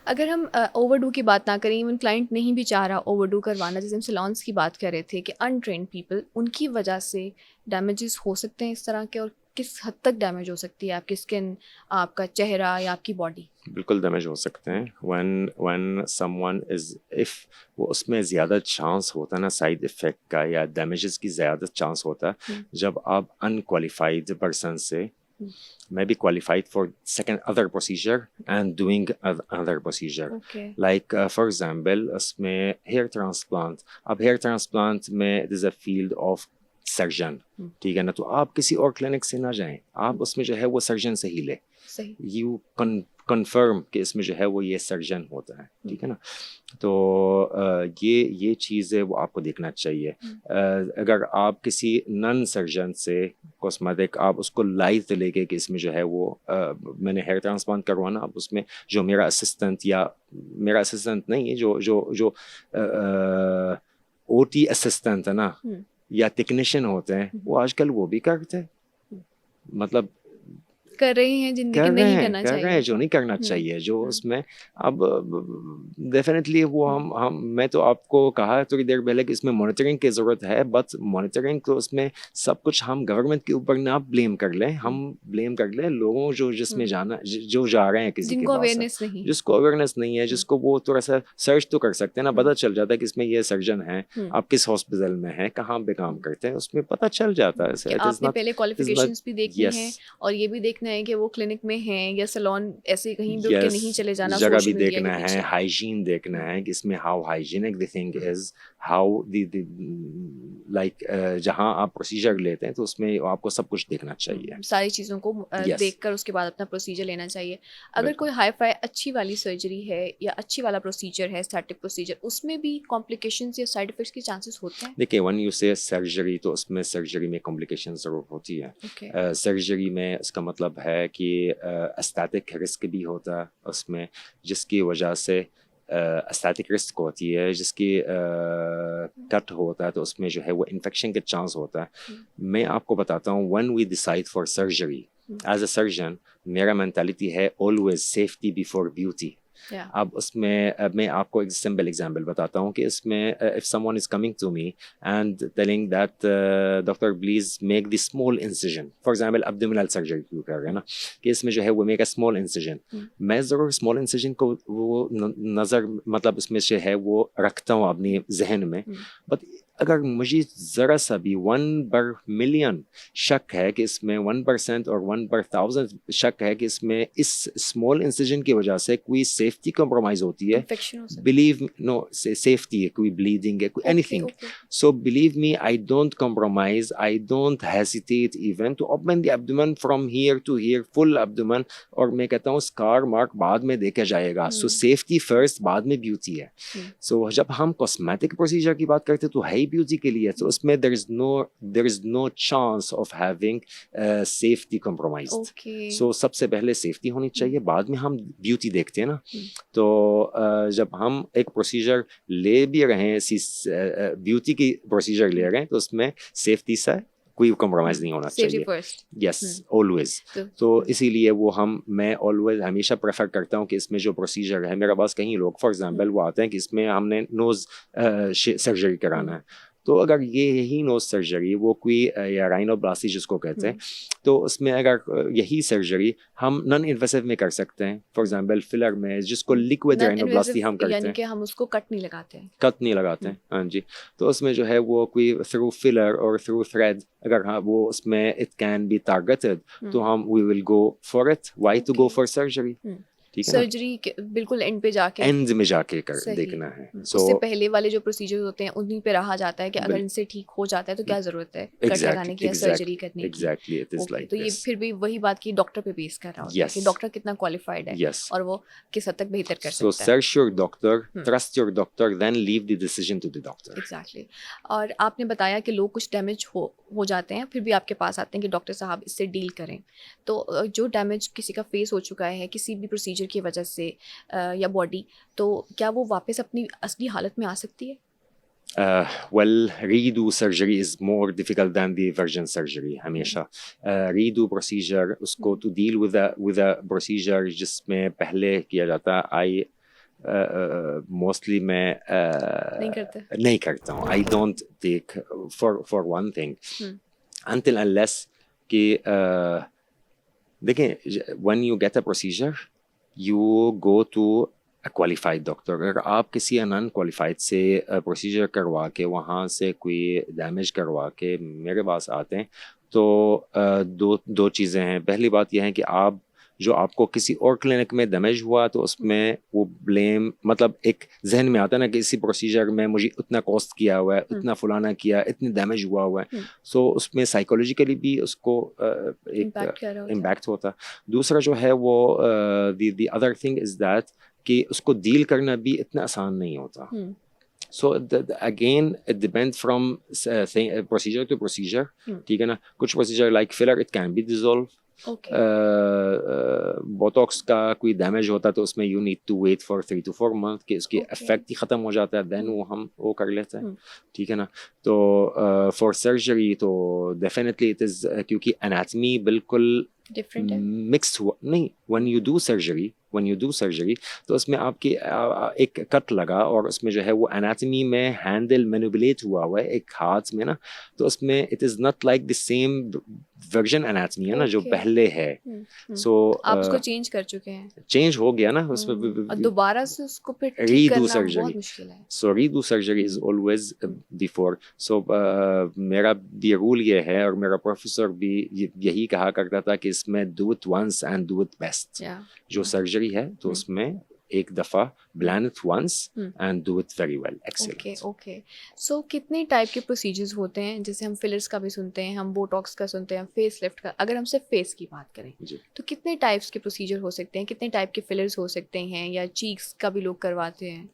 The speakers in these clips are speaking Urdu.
اگر ہم اوور ڈو کی بات نہ کریں، ایون کلائنٹ نہیں بھی چاہ رہا اوور ڈو کروانا، جیسے ہم سیلونس کی بات کر رہے تھے کہ ان ٹرینڈ پیپل، ان کی وجہ سے ڈیمیجز ہو سکتے ہیں اس طرح کے، اور کس حد تک ڈیمیج ہو سکتی ہے آپ کی اسکن، آپ کا چہرہ یا آپ کی باڈی؟ بالکل ڈیمیج ہو سکتے ہیں. when someone is if وہ اس میں زیادہ چانس ہوتا ہے نا سائڈ افیکٹ کا یا ڈیمیجز کی زیادہ چانس ہوتا ہے جب آپ ان کوالیفائڈ پرسن سے may be qualified for second other procedure and doing another procedure. Like for example اس میں hair transplant. اب hair transplant میں it is a field of surgeon. ٹھیک ہے نا، تو آپ کسی اور کلینک سے نہ جائیں، آپ اس میں جو ہے وہ سرجن سے ہی لیں. یو کنفرم کہ اس میں جو ہے وہ یہ سرجن ہوتا ہے. ٹھیک ہے نا، تو یہ چیز ہے وہ آپ کو دیکھنا چاہیے. اگر آپ کسی نن سرجن سے کاسمیٹک آپ اس کو لائف لے کے کہ اس میں جو ہے وہ میں نے ہیئر ٹرانسپلانٹ کروانا، اب اس میں جو میرا اسسٹنٹ یا میرا اسسٹنٹ نہیں ہے، جو او ٹی اسسٹنٹ ہے نا یا ٹیکنیشین ہوتے ہیں، وہ آج کل وہ بھی کرتے ہیں، مطلب کر رہے ہیں جن کے نہیں کرنا چاہیے، کر رہے ہیں جو نہیں کرنا چاہیے، جو اس میں اب ڈیفینیٹلی وہ ہم میں تو آپ کو کہا تھوڑی دیر پہلے کہ اس میں مانیٹرنگ کی ضرورت ہے، بٹ مانیٹرنگ تو اس میں سب کچھ ہم گورنمنٹ کے اوپر نہ بلیم کر لیں، ہم بلیم کر لیں لوگوں جو جس میں جانا جو جا رہے ہیں کسی کے پاس، جس کو اویئرنیس نہیں ہے، جس کو وہ تھوڑا سا سرچ تو کر سکتے ہیں نا، پتہ چل جاتا ہے کہ اس میں یہ سرجن ہے، آپ کس ہاسپٹل میں ہیں، کہاں پہ کام کرتے ہیں، اس میں پتہ چل جاتا ہے. آپ نے پہلے کوالیفیکیشنز بھی دیکھنی ہیں اور یہ بھی دیکھنا ہے کہ وہ کلینک میں ہیں یا سیلون ایسے کہیں بھی اٹھ کے نہیں چلے جانا، جگہ بھی دیکھنا ہے، ہائیجین دیکھنا ہے کہ اس میں how hygienic the thing is, how the like جہاں آپ پروسیجر لیتے ہیں تو اس میں آپ کو سب کچھ دیکھنا چاہیے، ساری چیزوں کو دیکھ کر اس کے بعد اپنا پروسیجر لینا چاہیے. اگر کوئی ہائی فائی اچھی والی سرجری ہے یا اچھی والا پروسیجر ہے اسٹیٹک پروسیجر، اس میں بھی کمپلیکیشنز یا سائڈ افیکٹس کے چانسز ہوتے ہیں؟ دیکھیے ون یو سے سرجری تو اس میں سرجری میں کمپلیکیشن ضرور ہوتی ہے. سرجری میں اس کا مطلب ہے کہ اسٹیٹک رسک بھی ہوتا ہے اس میں، جس کی وجہ سے اسٹیٹک رسک ہوتی ہے، جس کی کٹ ہوتا ہے تو اس میں جو ہے وہ انفیکشن کے چانس ہوتا ہے. میں آپ کو بتاتا ہوں when we decide for surgery as a surgeon میرا مینٹیلٹی ہے always safety before beauty. اب اس میں میں آپ کو ایک سمپل ایگزامپل بتاتا ہوں کہ اس میں if someone is coming to me and telling that doctor please make the small incision, for example abdominal surgery کیوں کر رہے ہیں نا کہ اس میں جو ہے وہ make a small incision، میں ضرور small incision کو وہ نظر مطلب اس میں سے ہے وہ رکھتا ہوں اپنی ذہن میں، بٹ اگر مجھے ذرا سا بھی 1/1,000,000 شک ہے کہ اس میں 1% اور 1/1000 شک ہے کہ اس میں اس اسمال انسیجن کی وجہ سے کوئی سیفٹی کمپرومائز ہوتی ہے، بلیو نو سیفٹی ہے، کوئی بلیڈنگ ہے، کوئی anything, so believe me I don't compromise, I don't hesitate even to open the abdomen from here to here, full abdomen, اور میں کہتا ہوں اسکار مارک بعد میں دیکھا جائے گا. سو سیفٹی فرسٹ، بعد میں بیوٹی ہے. سو جب ہم کاسمیٹک پروسیجر کی بات کرتے تو ہے بیوٹی کے لیے، تو اس میں there is no chance of having safety compromised. سو سب سے پہلے سیفٹی ہونی چاہیے، بعد میں ہم بیوٹی دیکھتے ہیں نا. تو جب ہم ایک پروسیجر لے بھی رہے ہیں، بیوٹی کی پروسیجر لے رہے ہیں، تو اس میں سیفٹی سے کوئی کمپرومائز نہیں ہونا چاہیے. یس آلویز. تو اسی لیے وہ میں آلویز ہمیشہ پریفر کرتا ہوں کہ اس میں جو پروسیجر ہے، میرے پاس کہیں لوگ فار ایگزامپل وہ آتے ہیں کہ اس میں ہم نے نوز سرجری کرانا ہے، تو اگر یہی نوز سرجری وہ کوئی یا رائنوپلاسٹی جس کو کہتے ہیں، تو اس میں اگر یہی سرجری ہم نان انویسو میں کر سکتے ہیں، فار ایگزامپل فلر میں جس کو لکوڈ رائنوپلاسٹی ہم کرتے ہیں، یعنی کہ ہم اس کو کٹ نہیں لگاتے ہیں. ہاں جی. تو اس میں جو ہے وہ کوئی تھرو فلر اور تھرو تھریڈ اگر وہ اس میں اٹ کین بی ٹارگیٹڈ تو ہم we will go for it. Why to go for surgery? Surgery بالکل اینڈ پہ جا کے دیکھنا ہے. اس سے پہلے والے جو پروسیجر ہوتے ہیں انہیں پہ رہا جاتا ہے کہ اگر ان سے ٹھیک ہو جاتا ہے تو کیا ضرورت ہے کٹ لگانے کی یا سرجری کرنے کی. تو یہ پھر بھی وہی بات کی ڈاکٹر پہ بیس کر رہا ہوتا ہے کہ ڈاکٹر کتنا کوالیفائڈ ہے اور وہ کس حد تک بہتر کر سکتا ہے. So search your doctor, trust your doctor, then leave the decision to the doctor. Exactly. اور آپ نے بتایا کہ لوگ کچھ ڈیمیج ہو جاتے ہیں پھر بھی آپ کے پاس آتے ہیں کہ ڈاکٹر صاحب اس سے ڈیل کریں. تو جو ڈیمیج کسی کا فیس ہو چکا ہے کسی بھی پروسیجر کی وجہ سے یا باڈی، تو کیا وہ واپس اپنی اصلی حالت میں آ سکتی ہے؟ Well, redo surgery is more difficult than the virgin surgery. ہمیشہ redo procedure اس کو to deal with a procedure جس میں پہلے کیا جاتا ہے. موسٹلی میں نہیں کرتا ہوں. I don't take for one thing until unless کہ دیکھیں when you get a procedure you go to a qualified doctor. اگر آپ کسی نان qualified سے پروسیجر کروا کے وہاں سے کوئی ڈیمیج کروا کے میرے پاس آتے ہیں تو دو چیزیں ہیں. پہلی بات یہ ہے کہ آپ جو آپ کو کسی اور کلینک میں ڈیمیج ہوا تو اس میں وہ بلیم مطلب ایک ذہن میں آتا ہے نا کہ اسی پروسیجر میں مجھے اتنا کاسٹ کیا ہوا ہے, اتنا فلانا کیا, اتنی ڈیمیج ہوا ہے. سو اس میں سائیکولوجیکلی بھی اس کو ایک امپیکٹ ہوتا. دوسرا جو ہے وہ the other thing is that کہ اس کو ڈیل کرنا بھی اتنا آسان نہیں ہوتا. So again it depends from procedure to procedure. ٹھیک ہے نا. کچھ procedure like filler it can be dissolved. Botox کا کوئی ڈیمیج ہوتا ہے تو اس میں you need to wait for 3 to 4 months کہ اس کی افیکٹ ہی ختم ہو جاتا ہے, دین وہ کر لیتے ہیں. ٹھیک ہے نا. تو فار سرجری تو ڈیفینیٹلی اٹ از کیونکہ انیٹمی بالکل مکس ہوا نہیں. when you do surgery تو اس میں آپ کی ایک کٹ لگا اور اس میں جو ہے وہ انیٹمی میں ہینڈل مینوپولیٹ ہوا ہے ایک ہاتھ میں نا, تو اس میں it is not like the same version anatomy ہے نا جو پہلے ہے. سو آپ اس کو چینج کر چکے ہیں, چینج ہو گیا نا اس میں دوبارہ سے اس کو پھر redo surgery. So redo surgery is always before. So میرا بھی رول یہ ہے اور میرا پروفیسر بھی یہی کہا کرتا تھا کہ اس میں do it once and do it best. جو سرجری ہے تو اس میں ایک دفعہ plan it once and do it very well. Excellent. Okay. So کتنے ٹائپ کے پروسیجرز ہوتے ہیں؟ جیسے ہم فلرز کا بھی سنتے ہیں, ہم بوٹاکس کا سنتے ہیں, فیس لفٹ کا. اگر ہم صرف فیس کی بات کریں تو کتنے ٹائپس کے پروسیجر ہو سکتے ہیں, کتنے ٹائپ کے فلرز ہو سکتے ہیں, یا چیکس کا بھی لوگ کرواتے ہیں؟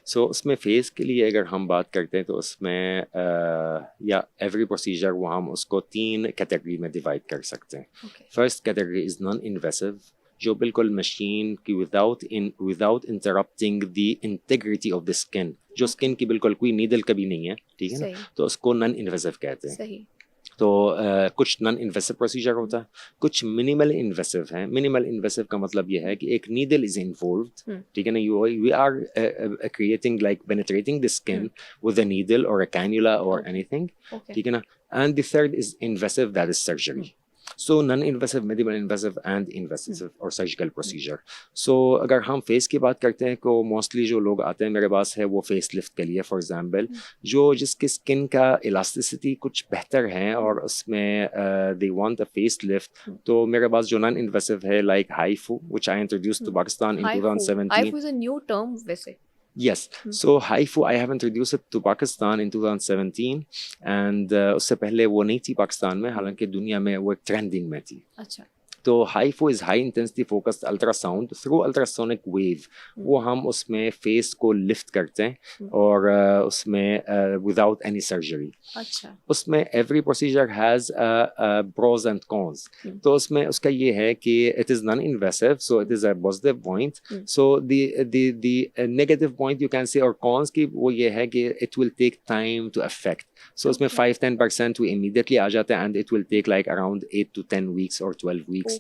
سو اس میں فیس کے لیے اگر ہم بات کرتے ہیں تو اس میں یا ایوری پروسیجر وہ ہم اس کو 3 کیٹیگری میں ڈیوائڈ کر سکتے ہیں. First category is non invasive, جو بالکل مشین کی without interrupting the integrity of the skin, جو اسکن کی بالکل کوئی نیڈل کبھی نہیں ہے. ٹھیک ہے نا. تو اس کو نان انویسو کہتے ہیں. تو کچھ نان انویسو پروسیجر ہوتا ہے, کچھ منیمل انویسو ہیں. منیمل انویسو کا مطلب یہ ہے کہ ایک نیڈل از انوالوڈ. ٹھیک ہے نا. We are creating like penetrating the skin with a needle or a cannula or anything. ٹھیک ہے نا. And the third is invasive, that is surgery. So non-invasive, minimal invasive and invasive or surgical procedure. So اگر ہم فیس کی بات کرتے ہیں تو موسٹلی جو لوگ آتے ہیں میرے پاس ہے وہ فیس لفٹ کے لیے. فار ایگزامپل جو جس کی اسکن کا الاسٹیسٹی کچھ بہتر ہے اور اس میں they want a face lift, تو میرے پاس جو نان انویسو ہے like HIFU which I introduced to Pakistan in 2017. HIFU is a new term ویسے. Yes. So HIFU I have introduced it to Pakistan in 2017 and اس سے پہلے وہ نہیں تھی پاکستان میں, حالانکہ دنیا میں وہ ٹرینڈنگ میں تھی. اچھا. تو HIFU is high intensity focused ultrasound through ultrasonic wave. وہ ہم اس میں فیس کو لفٹ کرتے ہیں اور اس میں without any surgery. اچھا. اس میں every procedure has pros and cons. تو اس میں اس کا یہ ہے کہ it is non-invasive, so it is a positive point. So the negative point you can say or cons کی وہ یہ ہے کہ it will take time to affect. So اس میں 5-10% وہ immediately آ جاتے ہیں and it will take like around 8 to 10 weeks or 12 weeks.